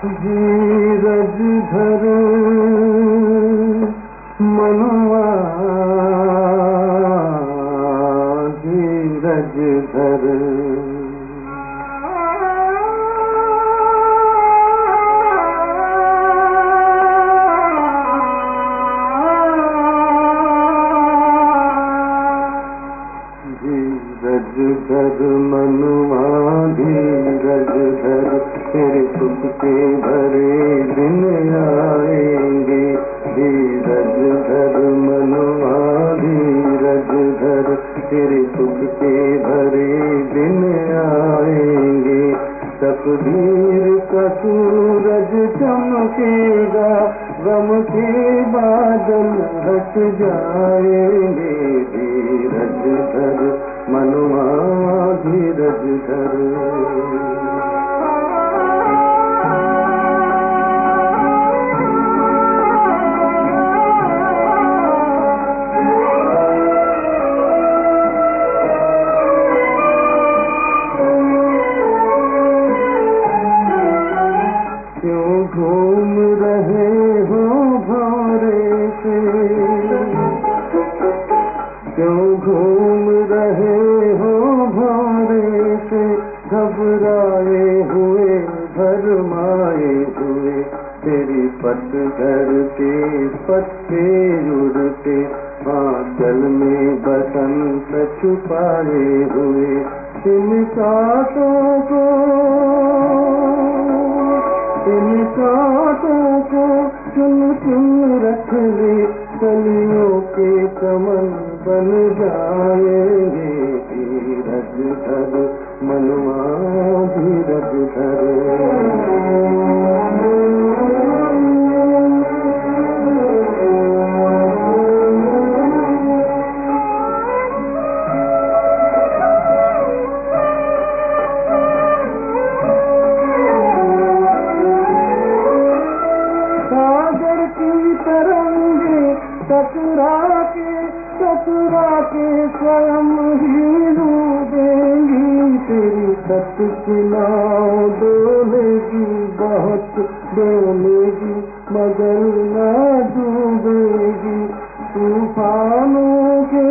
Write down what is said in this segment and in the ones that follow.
धीरज धर मनुआ, धीरज धर। धीरज धर मनुआ, धीरज धर, तेरे सुख के भरे दिन आएंगे। धीरज धर मनुआ, धीरज धर, तेरे सुख के भरे दिन आएंगे। तकदीर का सूरज चमकेगा, गम के बादल हट जाएंगे। धीरज धर मनुआ, धीरज धर। घूम रहे हो भौरे से, क्यों घूम रहे हो भौरे से, घबराए हुए भरमाए हुए। तेरी पतझड़ के पत्ते उड़ते, आंचल में बसंत छुपाए हुए। इन कांटों को, इन कांटों को चुन चुन रख ले, कलियों के कमल बन जाएंगे। धीरज धर मनुआ, धीरज धर। टकरा के स्वयं ही डूबेंगी। तेरी सत की नाव डोलेगी, बहुत डोलेगी, मगर ना डूबेगी। तूफानों के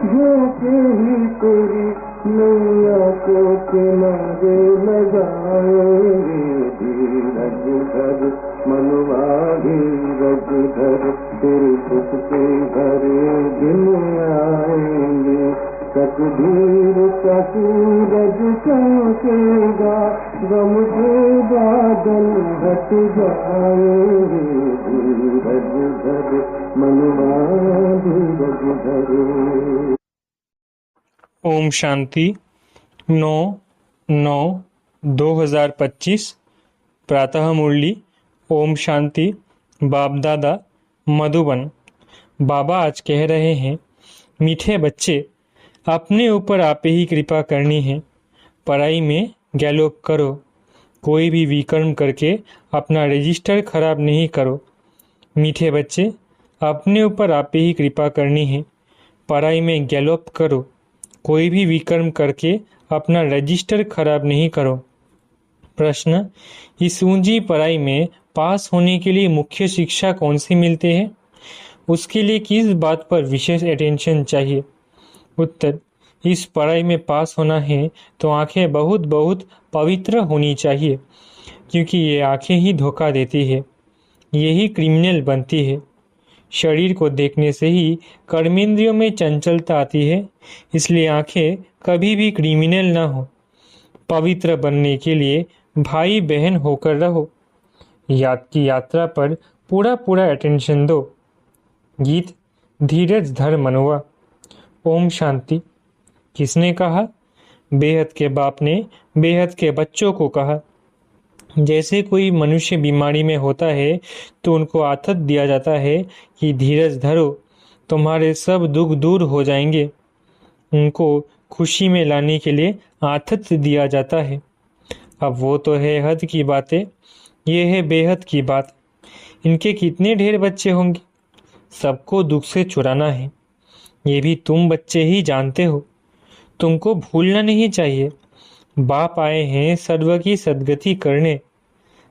झोंके ही तेरी नैया को किनारे लगाएंगे। धीरज धर मनुआ, धीरज धर, तेरे सुख के भरे दिन आएंगे। तकदीर का सूरज चमकेगा, गम के बादल हट जाएंगे। धीरज धर मनुआ, धीरज धर। ओम शांति। 9/9/2025 प्रातः मुरली। ओम शांति। बाप दादा मधुबन। बाबा आज कह रहे हैं, मीठे बच्चे, अपने ऊपर आप ही कृपा करनी है। पढ़ाई में गैलोप करो, कोई भी विकर्म करके अपना रजिस्टर खराब नहीं करो। मीठे बच्चे, अपने ऊपर आप ही कृपा करनी है। पढ़ाई में गैलोप करो, कोई भी विकर्म करके अपना रजिस्टर खराब नहीं करो। प्रश्न, इस ऊंची पढ़ाई में पास होने के लिए मुख्य शिक्षा कौन सी मिलते हैं? उसके लिए किस बात पर विशेष अटेंशन चाहिए? उत्तर, इस पढ़ाई में पास होना है तो आंखें बहुत बहुत पवित्र होनी चाहिए, क्योंकि ये आंखें ही धोखा देती है, यही क्रिमिनल बनती है। शरीर को देखने से ही कर्मेंद्रियों में चंचलता आती है, इसलिए आंखें कभी भी क्रिमिनल ना हो। पवित्र बनने के लिए भाई बहन होकर रहो। याद की यात्रा पर पूरा पूरा अटेंशन दो। गीत धीरज धर मनुआ। ओम शांति। किसने कहा? बेहद के बाप ने बेहद के बच्चों को कहा। जैसे कोई मनुष्य बीमारी में होता है तो उनको आथत दिया जाता है कि धीरज धरो, तुम्हारे सब दुख दूर हो जाएंगे। उनको खुशी में लाने के लिए आथत दिया जाता है। अब वो तो है हद की बातें, ये है बेहद की बात। इनके कितने ढेर बच्चे होंगे, सबको दुख से छुड़ाना है। ये भी तुम बच्चे ही जानते हो। तुमको भूलना नहीं चाहिए, बाप आए हैं सर्व की सद्गति करने।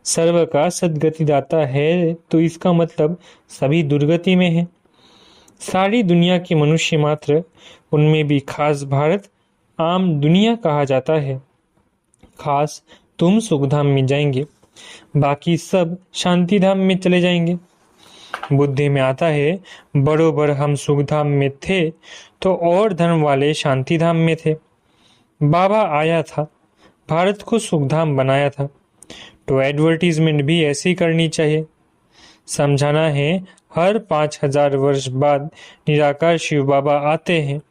सर्व का सद्गति दाता है तो इसका मतलब सभी दुर्गति में है। सारी दुनिया के मनुष्य मात्र, उनमें भी खास भारत आम दुनिया कहा जाता है। खास तुम सुखधाम में जाएंगे, बाकी सब शांति धाम में चले जाएंगे। बुद्धि में आता है बरोबर हम सुखधाम में थे तो और धर्म वाले शांति धाम में थे। बाबा आया था, भारत को सुखधाम बनाया था, तो एडवर्टीजमेंट भी ऐसी करनी चाहिए। समझाना है हर 5000 वर्ष बाद निराकार शिव बाबा आते हैं,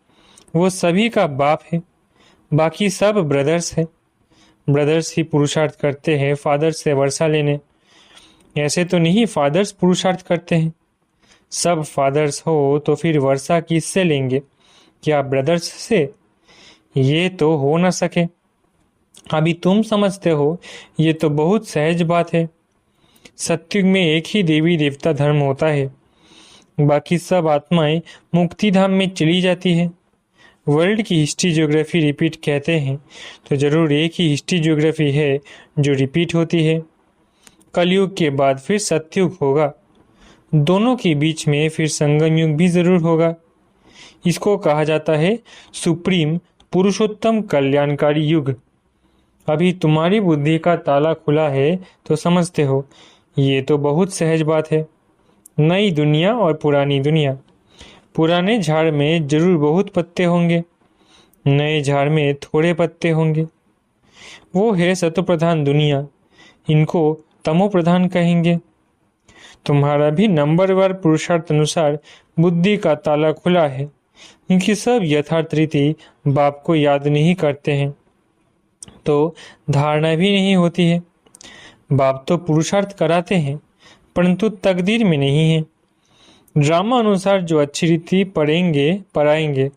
वो सभी का बाप है, बाकी सब ब्रदर्स है। ब्रदर्स ही पुरुषार्थ करते हैं फादर से वर्षा लेने। ऐसे तो नहीं फादर्स पुरुषार्थ करते हैं। सब फादर्स हो तो फिर वर्षा किससे लेंगे? क्या ब्रदर्स से? ये तो हो न सके। अभी तुम समझते हो, ये तो बहुत सहज बात है। सत्युग में एक ही देवी देवता धर्म होता है, बाकी सब आत्माएं मुक्ति धाम में चली जाती है। वर्ल्ड की हिस्ट्री ज्योग्राफी रिपीट कहते हैं तो जरूर एक ही हिस्ट्री ज्योग्राफी है जो रिपीट होती है। कलयुग के बाद फिर सत्युग होगा, दोनों के बीच में फिर संगम युग भी जरूर होगा। इसको कहा जाता है सुप्रीम पुरुषोत्तम कल्याणकारी युग। अभी तुम्हारी बुद्धि का ताला खुला है तो समझते हो, ये तो बहुत सहज बात है। नई दुनिया और पुरानी दुनिया। पुराने झाड़ में जरूर बहुत पत्ते होंगे, नए झाड़ में थोड़े पत्ते होंगे। वो है सतो प्रधान दुनिया, इनको तमो प्रधान कहेंगे। तुम्हारा भी नंबरवार पुरुषार्थ अनुसार बुद्धि का ताला खुला है, क्योंकि सब यथार्थ रीति बाप को याद नहीं करते हैं तो धारणा भी नहीं होती है। बाप तो पुरुषार्थ कराते हैं परंतु तकदीर में नहीं है। ड्रामा अनुसार जो अच्छी रीति पढ़ाएंगे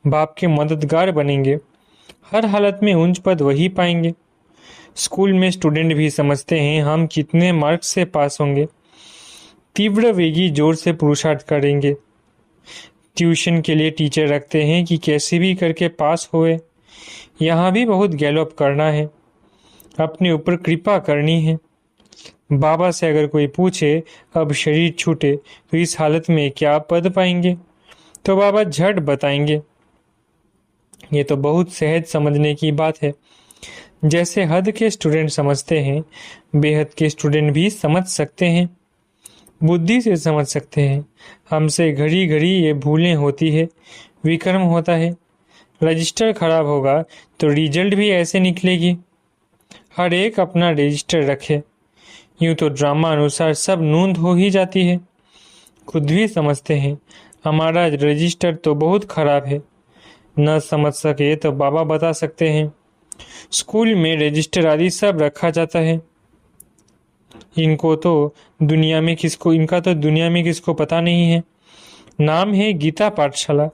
बाप के मददगार बनेंगे, हर हालत में उच्च पद वही पाएंगे। स्कूल में स्टूडेंट भी समझते हैं हम कितने मार्क्स से पास होंगे, तीव्र वेगी जोर से पुरुषार्थ करेंगे। ट्यूशन के लिए टीचर रखते हैं कि कैसे भी करके पास होए। यहाँ भी बहुत गैलोप करना है, अपने ऊपर कृपा करनी है। बाबा से अगर कोई पूछे अब शरीर छूटे तो इस हालत में क्या पद पाएंगे, तो बाबा झट बताएंगे। ये तो बहुत सहज समझने की बात है। जैसे हद के स्टूडेंट समझते हैं, बेहद के स्टूडेंट भी समझ सकते हैं, बुद्धि से समझ सकते हैं। हमसे घड़ी घड़ी ये भूलें होती है, विक्रम होता है। रजिस्टर खराब होगा तो रिजल्ट भी ऐसे निकलेगी। हर एक अपना रजिस्टर रखे, यूं तो ड्रामा अनुसार सब नोंद हो ही जाती है। खुद भी समझते हैं हमारा रजिस्टर तो बहुत खराब है। न समझ सके तो बाबा बता सकते हैं। स्कूल में रजिस्टर आदि सब रखा जाता है। इनका तो दुनिया में किसको पता नहीं है। नाम है गीता पाठशाला,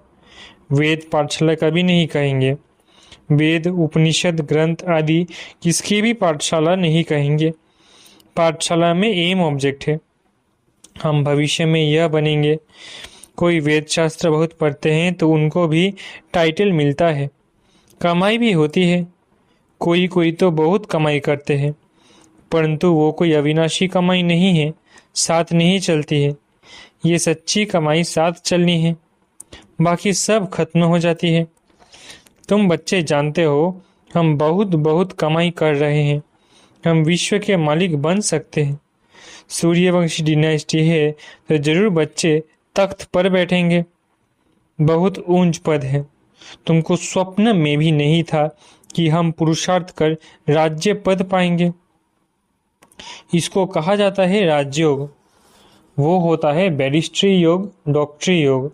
वेद पाठशाला कभी नहीं कहेंगे। वेद उपनिषद ग्रंथ आदि किसकी भी पाठशाला नहीं कहेंगे। पाठशाला में एम ऑब्जेक्ट है, हम भविष्य में यह बनेंगे। कोई वेद शास्त्र बहुत पढ़ते हैं तो उनको भी टाइटल मिलता है, कमाई भी होती है। कोई तो बहुत कमाई करते हैं, परंतु वो कोई अविनाशी कमाई नहीं है, साथ नहीं चलती है। ये सच्ची कमाई साथ चलनी है, बाकी सब खत्म हो जाती है। तुम बच्चे जानते हो हम बहुत बहुत कमाई कर रहे हैं, हम विश्व के मालिक बन सकते हैं। सूर्यवंशी डिनाइस्टी है तो जरूर बच्चे तख्त पर बैठेंगे, बहुत ऊंच पद है। तुमको स्वप्न में भी नहीं था कि हम पुरुषार्थ कर राज्य पद पाएंगे। इसको कहा जाता है राजयोग। वो होता है बैरिस्ट्री योग, डॉक्टरी योग।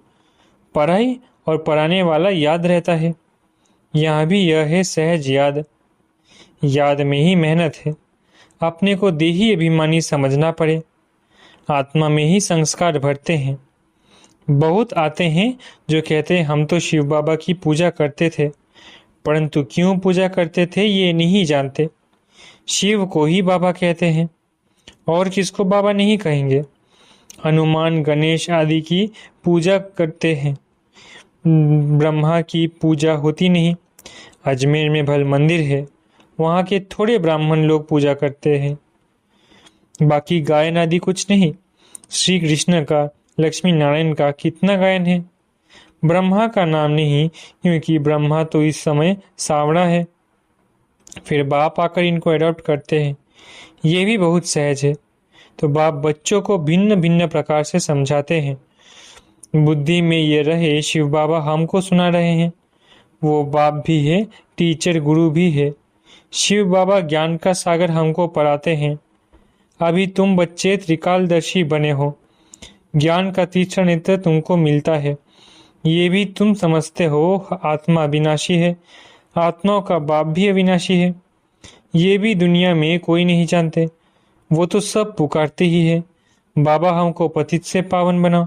पढ़ाई और पढ़ाने वाला याद रहता है। यहाँ भी यह है सहज याद। याद में ही मेहनत है। अपने को देही अभिमानी समझना पड़े। आत्मा में ही संस्कार भरते हैं। बहुत आते हैं जो कहते हैं हम तो शिव बाबा की पूजा करते थे, परंतु क्यों पूजा करते थे ये नहीं जानते। शिव को ही बाबा कहते हैं और किसको बाबा नहीं कहेंगे। हनुमान गणेश आदि की पूजा करते हैं, ब्रह्मा की पूजा होती नहीं। अजमेर में भल मंदिर है, वहाँ के थोड़े ब्राह्मण लोग पूजा करते हैं, बाकी गायन आदि कुछ नहीं। श्री कृष्ण का, लक्ष्मी नारायण का कितना गायन है। ब्रह्मा का नाम नहीं, क्योंकि ब्रह्मा तो इस समय सावड़ा है। फिर बाप आकर इनको अडॉप्ट करते हैं, ये भी बहुत सहज है। तो बाप बच्चों को भिन्न भिन्न प्रकार से समझाते हैं। बुद्धि में ये रहे शिव बाबा हमको सुना रहे हैं, वो बाप भी है, टीचर गुरु भी है। शिव बाबा ज्ञान का सागर हमको पढ़ाते हैं। अभी तुम बच्चे त्रिकालदर्शी बने हो, ज्ञान का तीसरा नेत्र तुमको मिलता है। ये भी तुम समझते हो आत्मा अविनाशी है, आत्माओं का बाप भी अविनाशी है। ये भी दुनिया में कोई नहीं जानते, वो तो सब पुकारते ही है, बाबा हमको पतित से पावन बनाओ।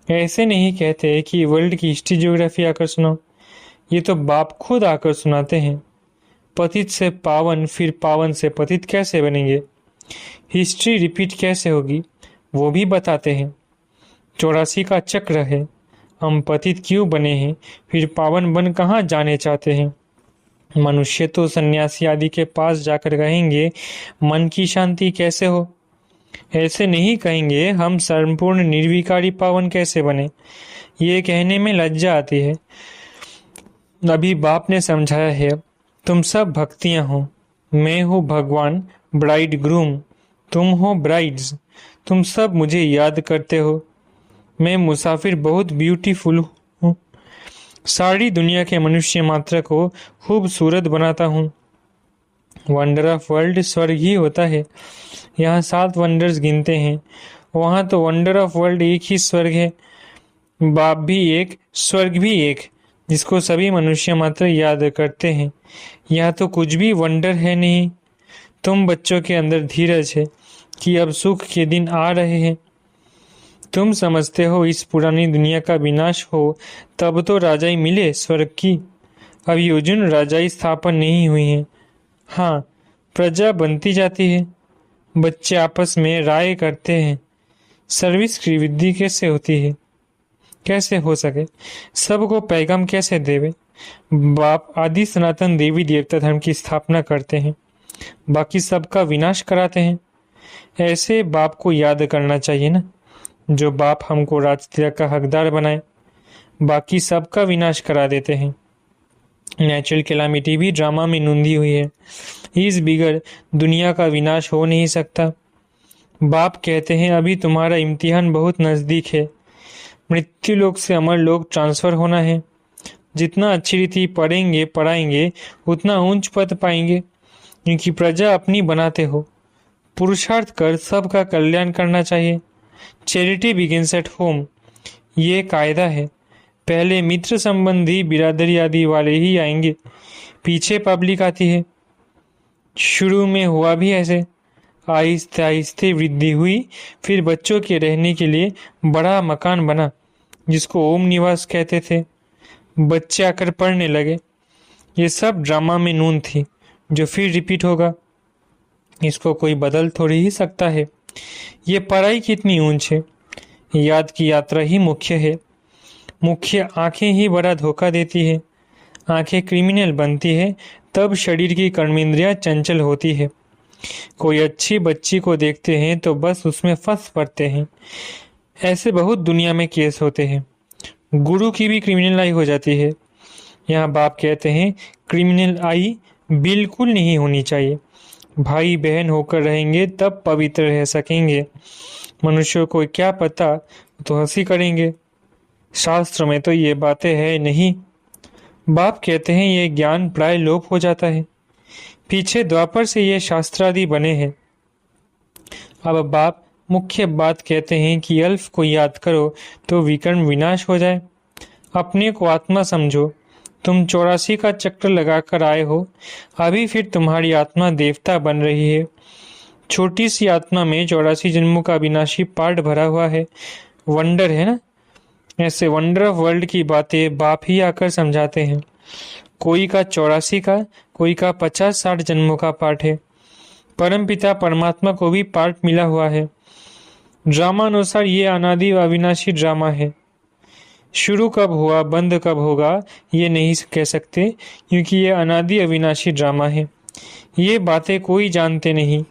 ऐसे नहीं कहते कि वर्ल्ड की हिस्ट्री ज्योग्राफी आकर सुनाओ, ये तो बाप खुद आकर सुनाते हैं। पतित से पावन, फिर पावन से पतित कैसे बनेंगे, हिस्ट्री रिपीट कैसे होगी, वो भी बताते हैं। 84 का चक्र है, हम पतित क्यों बने हैं, फिर पावन बन कहाँ जाने चाहते हैं। मनुष्य तो सन्यासी आदि के पास जाकर कहेंगे मन की शांति कैसे हो, ऐसे नहीं कहेंगे हम संपूर्ण निर्विकारी पावन कैसे बने। ये कहने में लज्जा आती है। अभी बाप ने समझाया है, तुम सब भक्तियां हो, मैं हूँ भगवान ब्राइड ग्रूम, तुम हो ब्राइड्स, तुम सब मुझे याद करते हो। मैं मुसाफिर बहुत ब्यूटीफुल हूँ, सारी दुनिया के मनुष्य मात्र को खूबसूरत बनाता हूँ। वंडर ऑफ वर्ल्ड स्वर्ग ही होता है, यहाँ 7 वंडर्स गिनते हैं, वहाँ तो वंडर ऑफ वर्ल्ड एक ही स्वर्ग है। बाप भी एक, स्वर्ग भी एक, जिसको सभी मनुष्य मात्र याद करते हैं। यहाँ तो कुछ भी वंडर है नहीं। तुम बच्चों के अंदर धीरज है कि अब सुख के दिन आ रहे हैं। तुम समझते हो इस पुरानी दुनिया का विनाश हो तब तो राजाई मिले स्वर्ग की। अब योजन राजाई स्थापन नहीं हुई है। हाँ, प्रजा बनती जाती है, बच्चे आपस में राय करते हैं। सर्विस की वृद्धि कैसे होती है, कैसे हो सके, सबको पैगाम कैसे देवे। बाप आदि सनातन देवी देवता धर्म की स्थापना करते हैं, बाकी सबका विनाश कराते हैं। ऐसे बाप को याद करना चाहिए ना, जो बाप हमको राज तिलक का हकदार बनाए, बाकी सबका विनाश करा देते हैं। नेचुरल कैलामिटी भी ड्रामा में नूंधी हुई है, इस बिगर दुनिया का विनाश हो नहीं सकता। बाप कहते हैं अभी तुम्हारा इम्तिहान बहुत नज़दीक है, मृत्यु लोक से अमर लोक ट्रांसफर होना है। जितना अच्छी रीति पढ़ेंगे पढ़ाएंगे उतना ऊंच पद पाएंगे, क्योंकि प्रजा अपनी बनाते हो। पुरुषार्थ कर सबका कल्याण करना चाहिए। चैरिटी बिगिंस एट होम, ये कायदा है। पहले मित्र संबंधी बिरादरी आदि वाले ही आएंगे, पीछे पब्लिक आती है। शुरू में हुआ भी ऐसे, आहिस्ते आहिस्ते वृद्धि हुई, फिर बच्चों के रहने के लिए बड़ा मकान बना जिसको ओम निवास कहते थे। बच्चे आकर पढ़ने लगे। ये सब ड्रामा में नून थी जो फिर रिपीट होगा, इसको कोई बदल थोड़ी ही सकता है। ये पढ़ाई कितनी ऊंच है, याद की यात्रा ही मुख्य है। मुख्य आंखें ही बड़ा धोखा देती है, आंखें क्रिमिनल बनती है, तब शरीर की कर्मेंद्रियां चंचल होती है। कोई अच्छी बच्ची को देखते हैं तो बस उसमें फंस पड़ते हैं। ऐसे बहुत दुनिया में केस होते हैं। गुरु की भी क्रिमिनल आई हो जाती है। यहाँ बाप कहते हैं क्रिमिनल आई बिल्कुल नहीं होनी चाहिए। भाई बहन होकर रहेंगे तब पवित्र रह सकेंगे। मनुष्यों को क्या पता, तो हंसी करेंगे। शास्त्र में तो ये बातें है नहीं। बाप कहते हैं ये ज्ञान प्राय लोप हो जाता है, पीछे द्वापर से ये शास्त्रादि बने हैं। अब बाप मुख्य बात कहते हैं कि अल्फ को याद करो तो विकर्म विनाश हो जाए। अपने को आत्मा समझो। तुम 84 का चक्र लगाकर आए हो, अभी फिर तुम्हारी आत्मा देवता बन रही है। छोटी सी आत्मा में 84 जन्मों का विनाशी पार्ट भरा हुआ है। वंडर है ना। ऐसे वंडर ऑफ वर्ल्ड की बातें बाप ही आकर समझाते हैं। कोई का 84 का, कोई का 50-60 जन्मों का पाठ है। परमपिता परमात्मा को भी पार्ट मिला हुआ है। ड्रामा अनुसार ये अनादि अविनाशी ड्रामा है। शुरू कब हुआ बंद कब होगा ये नहीं कह सकते, क्योंकि ये अनादि अविनाशी ड्रामा है। ये बातें कोई जानते नहीं।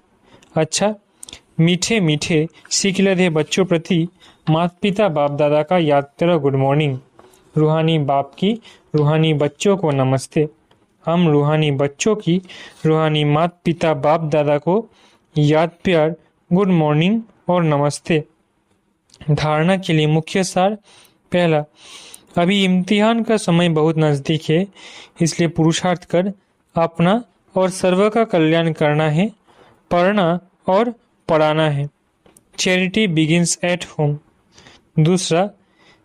अच्छा, मीठे मीठे सीख लदे बच्चों प्रति माता पिता बाप दादा का याद करो गुड मॉर्निंग। रूहानी बाप की रूहानी बच्चों को नमस्ते। हम रूहानी बच्चों की रूहानी माता पिता बाप दादा को याद प्यार गुड मॉर्निंग और नमस्ते। धारणा के लिए मुख्य सार। पहला, अभी इम्तिहान का समय बहुत नज़दीक है, इसलिए पुरुषार्थ कर अपना और सर्व का कल्याण करना है, पढ़ना और पढ़ाना है। Charity begins at home. दूसरा,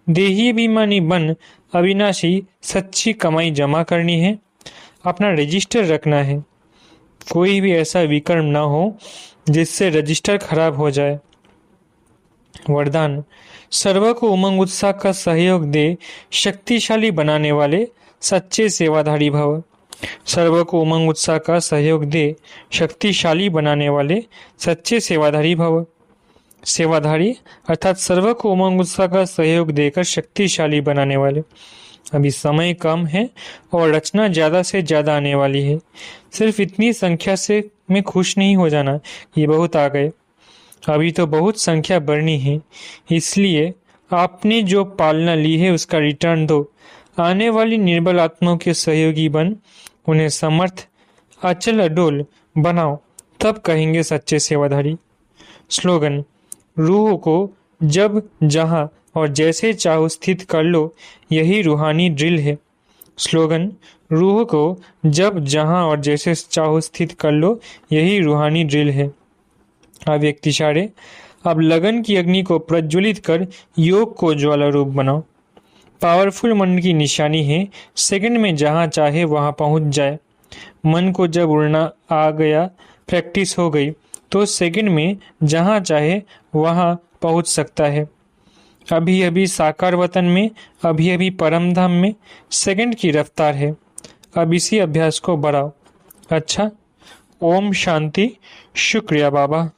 देही अभिमानी बन अविनाशी सच्ची कमाई जमा करनी है, अपना रजिस्टर रखना है। कोई भी ऐसा विकर्म ना हो जिससे रजिस्टर खराब हो जाए। वरदान, सर्व को उमंग उत्साह का सहयोग दे शक्तिशाली बनाने वाले सच्चे सेवाधारी भव। सर्व को उमंग उत्साह का सहयोग दे शक्तिशाली बनाने वाले सच्चे सेवाधारी भव। सेवाधारी अर्थात सर्व को उमंग उत्साह का सहयोग देकर शक्तिशाली बनाने वाले। अभी समय कम है और रचना ज़्यादा से ज़्यादा आने वाली है। सिर्फ इतनी संख्या से में खुश नहीं हो जाना, ये बहुत आ गए। अभी तो बहुत संख्या बढ़नी है, इसलिए आपने जो पालना ली है उसका रिटर्न दो। आने वाली निर्बल आत्माओं के सहयोगी बन उन्हें समर्थ अचल अडोल बनाओ, तब कहेंगे सच्चे सेवाधारी। स्लोगन, रूह को जब जहाँ और जैसे चाहो स्थित कर लो, यही रूहानी ड्रिल है। स्लोगन, रूह को जब जहाँ और जैसे चाहो स्थित कर लो, यही रूहानी ड्रिल है। अव्यक्त इशारे, अब लगन की अग्नि को प्रज्वलित कर योग को ज्वाला रूप बनाओ। पावरफुल मन की निशानी है, सेकंड में जहाँ चाहे वहाँ पहुँच जाए। मन को जब उड़ना आ गया, प्रैक्टिस हो गई, तो सेकंड में जहाँ चाहे वहाँ पहुँच सकता है। अभी अभी साकार वतन में, अभी अभी परम धाम में सेकंड की रफ्तार है। अब इसी अभ्यास को बढ़ाओ। अच्छा, ओम शांति। शुक्रिया बाबा।